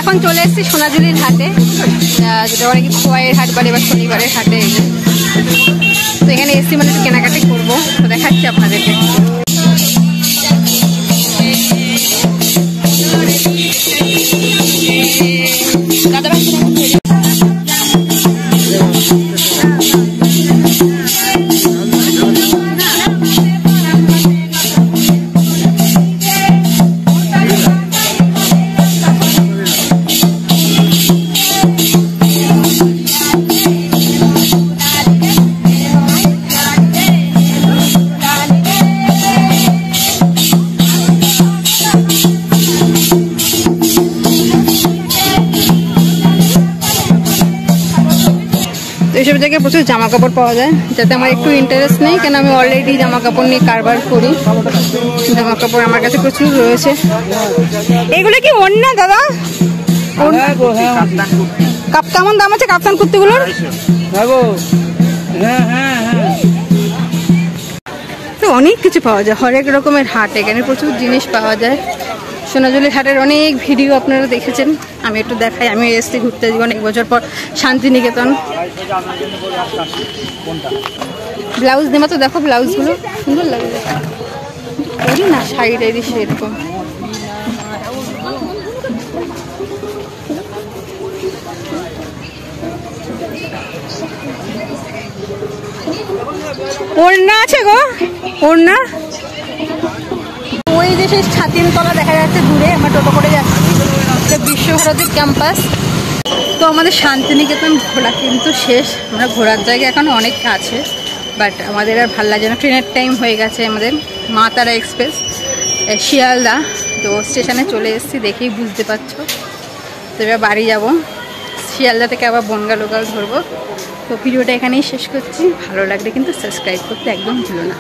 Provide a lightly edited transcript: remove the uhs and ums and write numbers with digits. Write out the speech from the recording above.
এখন চলে এসেছি সোনাঝুরির হাটে, যেটা অনেকে খোয়াইয়ের হাট বলে বা শনিবারের হাটে। তো এখানে এসছি মানে একটু কেনাকাটি করবো, তো দেখাচ্ছি আপনাদেরকে। এইসব জায়গায় প্রচুর জামা কাপড় পাওয়া যায়, যাতে আমার একটু ইন্টারেস্ট নেই, কেন আমি অলরেডি জামা কাপড় নিয়ে কারবার করি। জামা কাপড় আমার কাছে প্রচুর রয়েছে। এগুলো কি ওড়না দাদা? কেমন দাম আছে কাপ্তান কুর্তিগুলোর? তো অনেক কিছু পাওয়া যায়, হরেক রকমের হাট, এখানে প্রচুর জিনিস পাওয়া যায়। সোনাঝুরির হাটের অনেক ভিডিও আপনারা দেখেছেন, আমি একটু দেখাই। আমি এসছি ঘুরতে জীবন 1 বছর পর শান্তিনিকেতন। ব্লাউজ দেবো তো, দেখো ব্লাউজগুলো সুন্দর লাগে না, শাড়ি টাইরি সেরকম। ওড়না আছে গো, ওড়না। ওই যে সেই ছাতিনতলা দেখা যাচ্ছে দূরে, আমরা টোটো করে যাচ্ছি, বিশ্বভারতী ক্যাম্পাস। তো আমাদের শান্তিনিকেতন ঘোরা কিন্তু শেষ, আমরা ঘোরার জায়গা এখনো অনেক আছে, বাট আমাদের আর ভালো লাগে না, ট্রেনের টাইম হয়ে গেছে আমাদের। মা তারা এক্সপ্রেস শিয়ালদা, তো স্টেশনে চলে এসেছি, দেখেই বুঝতে পারছো। তো এবার বাড়ি যাব, শিয়ালদা থেকে আবার বনগা লোকাল ধরবো। তো ভিডিওটা এখানেই শেষ করছি, ভালো লাগলে কিন্তু সাবস্ক্রাইব করতে একদম ভুলো না।